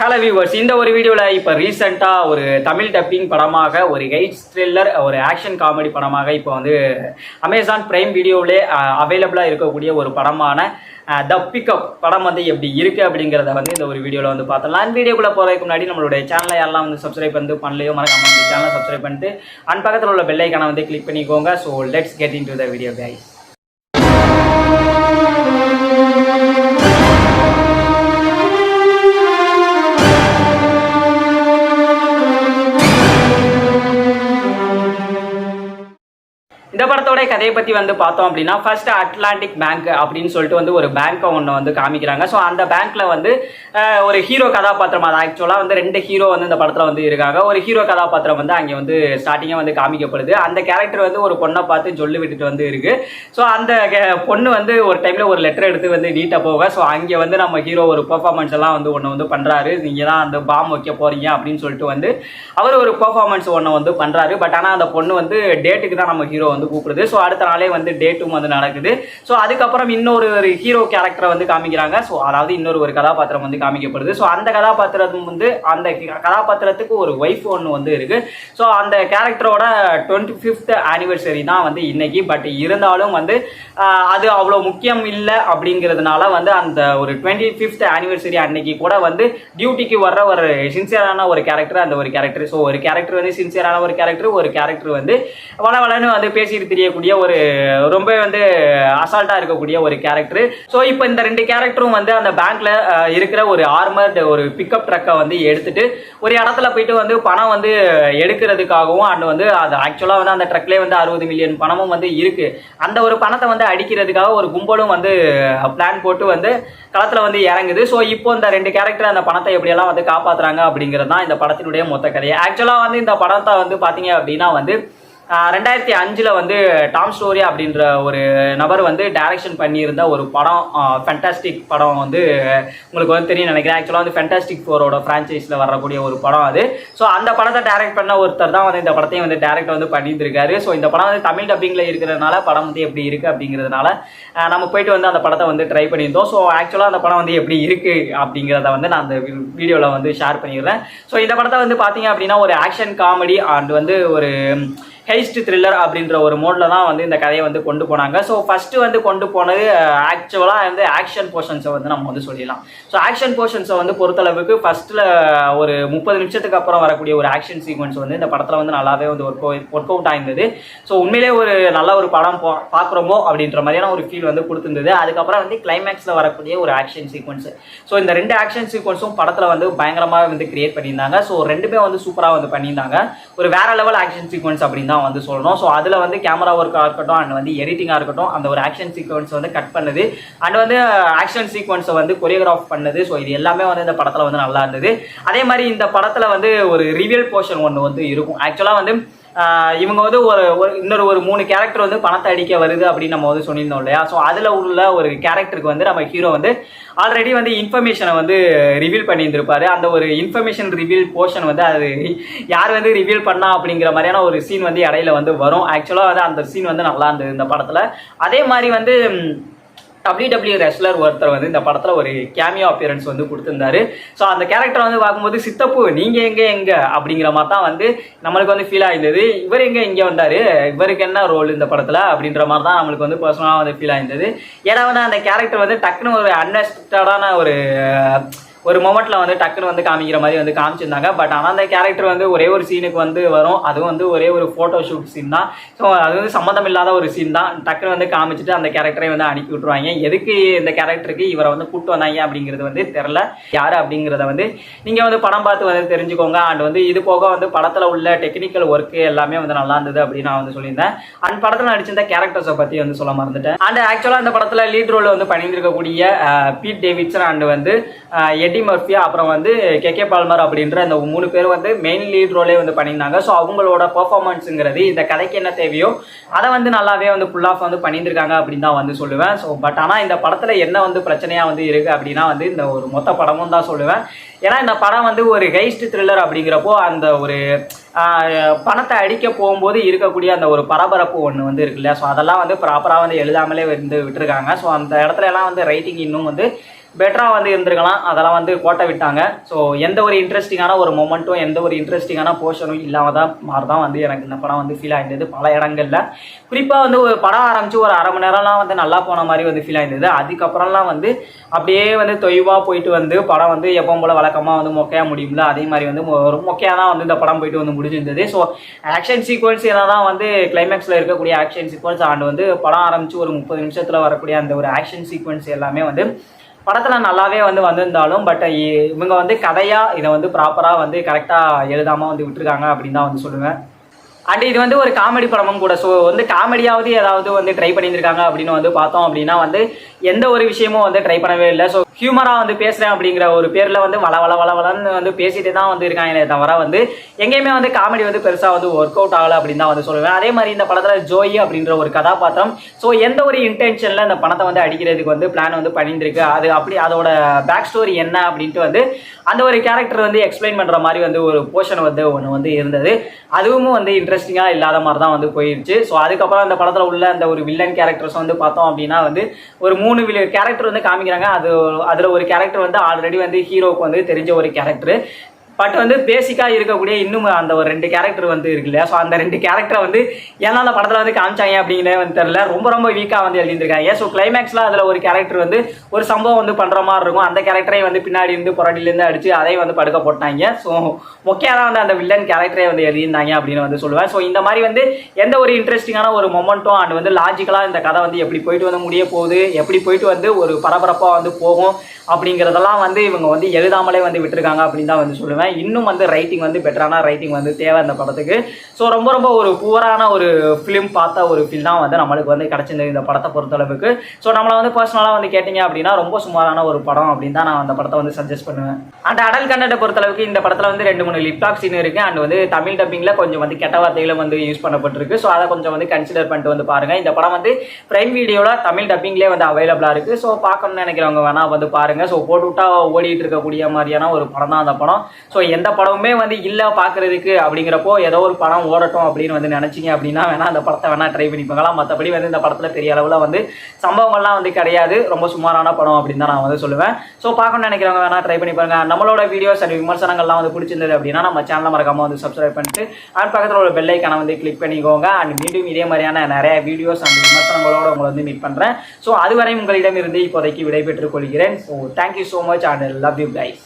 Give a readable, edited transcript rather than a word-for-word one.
Hello viewers, இந்த ஒரு வீடியோவில் இப்போ ரீசெண்டாக ஒரு தமிழ் டப்பிங் படமாக ஒரு ஹெய்ட்ஸ் த்ரில்லர் ஒரு ஆக்ஷன் காமெடி படமாக இப்போ வந்து அமேசான் பிரைம் வீடியோவிலே அவைலபிளாக இருக்கக்கூடிய ஒரு படமான த பிக்கப் படம் வந்து எப்படி இருக்குது அப்படிங்கிறத வந்து இந்த ஒரு வீடியோவில் வந்து பார்த்தலாம். அந்த வீடியோக்குள்ளே போகிறதுக்கு முன்னாடி நம்மளுடைய சேனலை யாரெல்லாம் வந்து சப்ஸ்கிரைப் வந்து பண்ணலையோ மறக்காம இந்த சேனலை சப்ஸ்கிரைப் பண்ணிட்டு அண்ட் பக்கத்தில் உள்ள பெல் ஐக்கானை வந்து கிளிக் பண்ணிக்கோங்க. So let's get in to the video guys. இந்த படத்தோட கதையை பற்றி வந்து பார்த்தோம் அப்படின்னா, ஃபர்ஸ்ட் அட்லாண்டிக் பேங்க் அப்படின்னு சொல்லிட்டு வந்து ஒரு பேங்க்கை ஒன்று வந்து காமிக்கிறாங்க. ஸோ அந்த பேங்க்ல வந்து ஒரு ஹீரோ கதாபாத்திரம், அது ஆக்சுவலாக வந்து 2 ஹீரோ வந்து இந்த படத்தில் வந்து இருக்காங்க. ஒரு ஹீரோ கதாபாத்திரம் வந்து அங்கே வந்து ஸ்டார்டிங்காக வந்து காமிக்கப்படுது. அந்த கேரக்டர் வந்து ஒரு பொண்ணை பார்த்து சொல்லி விட்டுட்டு வந்து இருக்கு. ஸோ அந்த பொண்ணு வந்து ஒரு டைம்ல ஒரு லெட்டர் எடுத்து வந்து நீட்டாக போக, ஸோ அங்கே வந்து நம்ம ஹீரோ ஒரு பெர்ஃபார்மன்ஸ் எல்லாம் வந்து ஒன்று வந்து பண்றாரு. நீங்க தான் அந்த பாம் வைக்க போறீங்க அப்படின்னு சொல்லிட்டு வந்து அவர் ஒரு பெர்ஃபார்மன்ஸ் ஒன்று வந்து பண்றாரு. பட் ஆனால் அந்த பொண்ணு வந்து டேட்டுக்கு தான் நம்ம ஹீரோ வந்து கூப்பிடுது. ஸோ அடுத்த நாளே வந்து டேட்டும் வந்து நடக்குது. ஸோ அதுக்கப்புறம் இன்னொரு ஹீரோ கேரக்டரை வந்து காமிக்கிறாங்க. ஸோ அதாவது இன்னொரு கதாபாத்திரம் வந்து காமிக்கப்படுது. ஸோ அந்த கதாபாத்திரம் வந்து அந்த கதாபாத்திரத்துக்கு ஒரு ஒய்ஃப் ஒன்று வந்து இருக்கு. ஸோ அந்த கேரக்டரோட 25th ஆனிவர்சரி தான் வந்து இன்னைக்கு. பட் இருந்தாலும் வந்து அது அவ்வளோ முக்கியம் இல்லை அப்படிங்கிறதுனால வந்து அந்த ஒரு 25th ஆனிவர்சரி அன்னைக்கு கூட வந்து டியூட்டிக்கு வர்ற ஒரு சின்சியரான ஒரு கேரக்டர் அந்த ஒரு கேரக்டர். ஸோ ஒரு கேரக்டர் வந்து சின்சியரான ஒரு கேரக்டர் வந்து வளவளன்னு வந்து பேசிட்டு தெரியக்கூடிய ஒரு ரொம்ப வந்து அசால்ட்டா இருக்கக்கூடிய ஒரு கேரக்டர். ஸோ இப்போ இந்த 2 கேரக்டரும் வந்து அந்த பேங்க்ல இருக்கிற ஒரு ஆர்மர்டு ஒரு பிக்கப் ட்ரக்கை வந்து எடுத்துட்டு ஒரு இடத்துல போயிட்டு வந்து பணம் வந்து எடுக்கிறதுக்காகவும் அண்ட் வந்து அது ஆக்சுவலாக வந்து அந்த ட்ரக்லேயே வந்து 60 மில்லியன் பணமும் வந்து இருக்கு. அந்த ஒரு பணத்தை வந்து அடிக்கிறதுக்காக ஒரு கும்பலும் வந்து பிளான் போட்டு வந்து களத்தில் வந்து இறங்குது. ஸோ இப்போ இந்த 2 கேரக்டர் அந்த பணத்தை எப்படியெல்லாம் வந்து காப்பாற்றுறாங்க அப்படிங்கிறது தான் இந்த படத்தினுடைய மொத்த கதையை. ஆக்சுவலாக வந்து இந்த படத்தை வந்து பார்த்தீங்க அப்படின்னா வந்து 2005 வந்து டாம் ஸ்டோரி அப்படின்ற ஒரு நபர் வந்து டைரக்ஷன் பண்ணியிருந்த ஒரு படம், ஃபேண்டாஸ்டிக் படம் வந்து உங்களுக்கு வந்து தெரியும் நினைக்கிறேன். ஆக்சுவலாக வந்து ஃபேண்டாஸ்டிக் 4ஓட ஃப்ரான்ச்சைஸில் வரக்கூடிய ஒரு படம் அது. ஸோ அந்த படத்தை டைரக்ட் பண்ண ஒருத்தர் தான் வந்து இந்த படத்தையும் வந்து டைரக்ட் வந்து பண்ணியிருக்காரு. ஸோ இந்த படம் வந்து தமிழ் டப்பிங்கில் இருக்கிறதுனால படம் வந்து எப்படி இருக்குது அப்படிங்கிறதுனால நம்ம போயிட்டு வந்து அந்த படத்தை வந்து ட்ரை பண்ணியிருந்தோம். ஸோ ஆக்சுவலாக அந்த படம் வந்து எப்படி இருக்குது அப்படிங்கிறத வந்து நான் அந்த வீடியோவில் வந்து ஷேர் பண்ணிடுறேன். ஸோ இந்த படத்தை வந்து பார்த்தீங்க அப்படின்னா ஒரு ஆக்ஷன் காமெடி அண்ட் வந்து ஒரு ஹெய்ஸ்ட் த்ரில்லர் அப்படின்ற ஒரு மோடில் தான் வந்து இந்த கதையை வந்து கொண்டு போனாங்க. ஸோ ஃபஸ்ட்டு வந்து கொண்டு போனது ஆக்சுவலாக வந்து ஆக்ஷன் போர்ஷன்ஸை வந்து நம்ம வந்து சொல்லிடலாம். ஸோ ஆக்ஷன் போர்ஷன்ஸை வந்து பொறுத்தளவுக்கு ஃபஸ்ட்டில் ஒரு 30 நிமிஷத்துக்கு அப்புறம் வரக்கூடிய ஒரு ஆக்ஷன் சீக்வன்ஸ் வந்து இந்த படத்தில் வந்து நல்லாவே வந்து ஒர்க் அவுட் ஆயிருந்தது. ஸோ உண்மையிலே ஒரு நல்ல ஒரு படம் பார்க்குறோமோ அப்படின்ற மாதிரியான ஒரு ஃபீல் வந்து கொடுத்துருந்தது. அதுக்கப்புறம் வந்து கிளைமேக்ஸில் வரக்கூடிய ஒரு ஆக்ஷன் சீக்வன்ஸ். ஸோ இந்த 2 ஆக்ஷன் சீக்வன்ஸும் படத்தில் வந்து பயங்கரமாக வந்து கிரியேட் பண்ணியிருந்தாங்க. ஸோ 2மே வந்து சூப்பராக வந்து பண்ணியிருந்தாங்க. ஒரு வேற லெவல் ஆக்ஷன் சீக்வன்ஸ் அப்படின்னு வந்து சொல்லணும். ஸோ அதில் வந்து கேமரா ஒர்க்காக இருக்கட்டும் அண்ட் வந்து எடிட்டிங்காக இருக்கட்டும் அந்த ஒரு ஆக்ஷன் சீக்வன்ஸ் வந்து கட் பண்ணது அண்ட் வந்து ஆக்ஷன் சீக்வன்ஸை வந்து கொரியோகிராஃப் பண்ணது. ஸோ இது எல்லாமே வந்து இந்த படத்தில் வந்து நல்லா இருந்தது. அதே மாதிரி இந்த படத்தில் வந்து ஒரு ரிவியல் போர்ஷன் ஒன்று வந்து இருக்கும். ஆக்சுவலாக வந்து இவங்க வந்து ஒரு 3 கேரக்டர் வந்து பணத்தை அடிக்க வருது அப்படின்னு நம்ம வந்து சொல்லியிருந்தோம் இல்லையா. ஸோ அதில் உள்ள ஒரு கேரக்டருக்கு வந்து நம்ம ஹீரோ வந்து ஆல்ரெடி வந்து இன்ஃபர்மேஷனை வந்து ரிவீல் பண்ணியிருந்திருப்பாரு. அந்த ஒரு இன்ஃபர்மேஷன் ரிவீல் போர்ஷன் வந்து அது யார் வந்து ரிவீல் பண்ணா அப்படிங்கிற மாதிரியான ஒரு சீன் வந்து இடையில வந்து வரும். ஆக்சுவலாக வந்து அந்த சீன் வந்து நல்லா இருந்தது இந்த படத்தில். அதே மாதிரி வந்து WWE ரெஸ்லர் ஒருத்தர் வந்து இந்த படத்தில் ஒரு கேமியோ அப்பியரன்ஸ் வந்து கொடுத்துருந்தாரு. ஸோ அந்த கேரக்டர் வந்து பார்க்கும்போது சித்தப்பு நீங்கள் எங்கே அப்படிங்கிற மாதிரி தான் வந்து நம்மளுக்கு வந்து ஃபீல் ஆயிருந்தது. இவர் இங்கே வந்தார், இவருக்கு என்ன ரோல் இந்த படத்தில் அப்படின்ற மாதிரி தான் நம்மளுக்கு வந்து பர்சனலாக வந்து ஃபீல் ஆயிருந்தது. ஏன்னா வந்து அந்த கேரக்டர் வந்து டக்குன்னு ஒரு அன்எக்ஸ்பெக்டடான ஒரு மொமெண்ட்டில் வந்து டக்குன்னு வந்து காமிக்கிற மாதிரி வந்து காமிச்சிருந்தாங்க. பட் ஆனால் அந்த கேரக்டர் வந்து ஒரே ஒரு சீனுக்கு வந்து வரும். அதுவும் வந்து ஒரே ஒரு ஃபோட்டோ ஷூட் சீன் தான். ஸோ அது வந்து சம்மந்தம் இல்லாத ஒரு சீன் தான். டக்குன்னு வந்து காமிச்சிட்டு அந்த கேரக்டரை வந்து அனுப்பி விட்ருவாங்க. எதுக்கு இந்த கேரக்டருக்கு இவரை வந்து கூப்பிட்டு வந்தாங்க அப்படிங்கிறது வந்து தெரில. யார் அப்படிங்கிறத வந்து நீங்கள் வந்து படம் பார்த்து வந்து தெரிஞ்சுக்கோங்க. அண்ட் வந்து இது போக வந்து படத்தில் உள்ள டெக்னிக்கல் ஒர்க்கு எல்லாமே வந்து நல்லா இருந்தது அப்படின்னு நான் வந்து சொல்லியிருந்தேன். அண்ட் படத்தில் நடிச்சிருந்த கேரக்டர்ஸை பற்றி வந்து சொல்ல மறந்துட்டேன். அண்ட் ஆக்சுவலாக இந்த படத்தில் லீட் ரோல் வந்து பண்ணியிருக்கக்கூடிய பீட் டேவிட்சன் அண்ட் வந்து எடி மர்ஃபி அப்புறம் வந்து கே பால்மர் அப்படின்ற அந்த 3 பேர் வந்து மெயின் லீட் ரோலே வந்து பண்ணியிருந்தாங்க. ஸோ அவங்களோட பெர்ஃபார்மன்ஸுங்கிறது இந்த கதைக்கு என்ன தேவையோ அதை வந்து நல்லாவே வந்து ஃபுல் ஆஃப் வந்து பண்ணியிருக்காங்க அப்படின்னு தான் வந்து சொல்லுவேன். ஸோ பட் ஆனால் இந்த படத்தில் என்ன வந்து பிரச்சனையாக வந்து இருக்குது அப்படின்னா வந்து இந்த ஒரு மொத்த படமும் தான் சொல்லுவேன். ஏன்னா இந்த படம் வந்து ஒரு ஹெய்ஸ்ட் த்ரில்லர் அப்படிங்கிறப்போ அந்த ஒரு பணத்தை அடிக்க போகும்போது இருக்கக்கூடிய அந்த ஒரு பரபரப்பு ஒன்று வந்து இருக்கு இல்லையா. ஸோ அதெல்லாம் வந்து ப்ராப்பராக வந்து எழுதாமலே வந்து விட்டுருக்காங்க. ஸோ அந்த இடத்துல எல்லாம் வந்து ரைட்டிங் இன்னும் வந்து பெட்டராக வந்து இருந்திருக்கலாம், அதெல்லாம் வந்து கோட்டை விட்டாங்க. ஸோ எந்த ஒரு இன்ட்ரெஸ்டிங்கான ஒரு மொமெண்ட்டும் எந்த ஒரு இன்ட்ரெஸ்டிங்கான போர்ஷனும் இல்லாமல் தான் மாதிரி தான் வந்து எனக்கு இந்த படம் வந்து ஃபீல் ஆயிருந்தது பல இடங்களில். குறிப்பாக வந்து ஒரு படம் ஆரம்பித்து ஒரு அரை மணி நேரம்லாம் வந்து நல்லா போன மாதிரி வந்து ஃபீல் ஆயிருந்தது. அதுக்கப்புறம்லாம் வந்து அப்படியே வந்து தொய்வாக போயிட்டு வந்து படம் வந்து எப்பவும் போல் வழக்கமாக வந்து மொக்கையாக முடியும்ல, அதே மாதிரி வந்து ஒரு மொக்கையாக தான் வந்து இந்த படம் போயிட்டு வந்து முடிஞ்சிருந்தது. ஸோ ஆக்ஷன் சீக்வன்ஸ் என்ன தான் வந்து கிளைமேக்ஸில் இருக்கக்கூடிய ஆக்ஷன் சீக்வன்ஸ் அண்ட் வந்து படம் ஆரம்பித்து ஒரு 30 நிமிஷத்தில் வரக்கூடிய அந்த ஒரு ஆக்ஷன் சீக்வன்ஸ் எல்லாமே வந்து படத்தில் நல்லாவே வந்து வந்திருந்தாலும் பட் இவங்க வந்து கதையாக இதை வந்து ப்ராப்பராக வந்து கரெக்டாக எழுதாமல் வந்து விட்டுருக்காங்க அப்படின்னு தான் வந்து சொல்லுவேன். அண்ட் இது வந்து ஒரு காமெடி படமும் கூட. ஸோ வந்து காமெடியாவது ஏதாவது வந்து ட்ரை பண்ணியிருக்காங்க அப்படின்னு வந்து பார்த்தோம் அப்படின்னா வந்து எந்த ஒரு விஷயமும் வந்து ட்ரை பண்ணவே இல்லை. ஸோ ஹியூமராக வந்து பேசுகிறேன் அப்படிங்கிற ஒரு பேரில் வந்து வளன்னு வந்து பேசிட்டு தான் வந்து இருக்காங்களே தவிர வந்து எங்கேயுமே வந்து காமெடி வந்து பெருசாக வந்து ஒர்க் அவுட் ஆகலை அப்படின்னு தான் வந்து சொல்லுவேன். அதே மாதிரி இந்த படத்தில் ஜோயி அப்படின்ற ஒரு கதாபாத்திரம் ஸோ எந்த ஒரு இன்டென்ஷனில் இந்த பணத்தை வந்து அடிக்கிறதுக்கு வந்து பிளான் வந்து பண்ணியிருந்திருக்கு, அது அப்படி அதோட பேக் ஸ்டோரி என்ன அப்படின்ட்டு வந்து அந்த ஒரு கேரக்டர் வந்து எக்ஸ்பிளைன் பண்ணுற மாதிரி வந்து ஒரு போர்ஷன் வந்து ஒன்று வந்து இருந்தது. அதுவும் வந்து இன்ட்ரெஸ்டிங்காக இல்லாத மாதிரி தான் வந்து போயிடுச்சு. ஸோ அதுக்கப்புறம் அந்த படத்தில் உள்ள அந்த ஒரு வில்லன் கேரக்டர்ஸ் வந்து பார்த்தோம் அப்படின்னா வந்து ஒரு 3 கேரக்டர் வந்து காமிக்கிறாங்க. அதில் ஒரு கேரக்டர் வந்து ஆல்ரெடி வந்து ஹீரோவுக்கு வந்து தெரிஞ்ச ஒரு கேரக்டர். பட் வந்து பேசிக்காக இருக்கக்கூடிய இன்னும் அந்த ஒரு 2 கேரக்டர் வந்து இருக்கு இல்லையா. ஸோ அந்த 2 கேரக்டரை வந்து ஏன்னா அந்த படத்தில் வந்து காமிச்சாங்க அப்படிங்கிறத வந்து தெரியல, ரொம்ப வீக்காக வந்து எழுதியிருக்காங்க. ஸோ கிளைமேக்ஸில் அதில் ஒரு கேரக்டர் வந்து ஒரு சம்பவம் வந்து பண்ணுற மாதிரி இருக்கும், அந்த கேரக்டரை வந்து பின்னாடி இருந்து புரட்டிலேருந்து அடித்து அதையும் வந்து படுக்க போட்டாங்க. ஸோ மொக்கையாக தான் வந்து அந்த வில்லன் கேரக்டரே வந்து எழுதியிருந்தாங்க அப்படின்னு வந்து சொல்லுவேன். ஸோ இந்த மாதிரி வந்து எந்த ஒரு இன்ட்ரெஸ்டிங்கான ஒரு மொமெண்ட்டும் அண்ட் வந்து லாஜிக்கலாக இந்த கதை வந்து எப்படி போயிட்டு வந்து முடிய போகுது, எப்படி போயிட்டு வந்து ஒரு பரபரப்பாக வந்து போகும் அப்படிங்கிறதெல்லாம் வந்து இவங்க வந்து எழுதாமலே வந்து விட்டுருக்காங்க அப்படின்னு தான் வந்து சொல்லுவேன். இன்னும் வந்து ரைட்டிங் வந்து பெட்டரான ரைட்டிங் வந்து தேவை இந்த படத்துக்கு. ஸோ ரொம்ப ஒரு புவரான ஒரு ஃபிலிம் பார்த்த ஒரு ஃபீல் தான் வந்து நம்மளுக்கு வந்து கிடச்சிருந்தது இந்த படத்தை பொறுத்தளவுக்கு. ஸோ நம்மளை வந்து பர்சனலாக வந்து கேட்டிங்க அப்படின்னா ரொம்ப சுமாரான ஒரு படம் அப்படின்னு தான் நான் அந்த படத்தை வந்து சஜஸ்ட் பண்ணுவேன். அண்ட் அடல் கண்டென்ட்டை பொறுத்தளவுக்கு இந்த படத்தில் வந்து 2-3 லிப்லாக் சீன் இருக்குது அண்ட் வந்து தமிழ் டப்பிங்கில் கொஞ்சம் வந்து கெட்ட வார்த்தைகளும் வந்து யூஸ் பண்ணப்பட்டிருக்கு. ஸோ அதை கொஞ்சம் வந்து கன்சிடர் பண்ணிட்டு வந்து பாருங்கள். இந்த படம் வந்து பிரைம் வீடியோவில் தமிழ் டப்பிங்லேயே வந்து அவைலபிளாக இருக்குது. ஸோ பார்க்கணும்னு நினைக்கிறவங்க வேணால் வந்து பாருங்கள். ஸோ போட்டு விட்டா ஓடிட்டு இருக்கக்கூடிய மாதிரியான ஒரு படம் தான் அந்த படம். ஸோ எந்த படமுமே வந்து இல்லை பார்க்குறதுக்கு அப்படிங்கிறப்போ ஏதோ ஒரு படம் ஓடட்டும் அப்படின்னு வந்து நினச்சிங்க அப்படின்னா வேணால் அந்த படத்தை வேணால் ட்ரை பண்ணி பார்க்கலாம். மற்றபடி வந்து இந்த படத்தில் பெரிய அளவில் வந்து சம்பவங்கள்லாம் வந்து கிடையாது, ரொம்ப சுமாரான படம் அப்படின்னு தான் நான் வந்து சொல்லுவேன். ஸோ பார்க்கணும்னு நினைக்கிறவங்க வேணால் ட்ரை பண்ணி பாருங்க. நம்மளோட வீடியோஸ் அண்ட் விமர்சனங்கள்லாம் வந்து பிடிச்சிருந்தது அப்படின்னா நம்ம சேனலை மறக்காமல் வந்து சப்ஸ்கிரைப் பண்ணிட்டு அண்ட் பக்கத்தில் ஒரு பெல் ஐக்கானை வந்து கிளிக் பண்ணிக்கோங்க. அண்ட் மீண்டும் இதே மாதிரியான நிறைய வீடியோஸ் அண்ட் விமர்சனங்களோட உங்களை வந்து மீட் பண்ணுறேன். ஸோ அதுவரை உங்களிடம் இருந்து இப்போதைக்கு விடைபெற்றுக் கொள்கிறேன். So thank you so much and love you guys.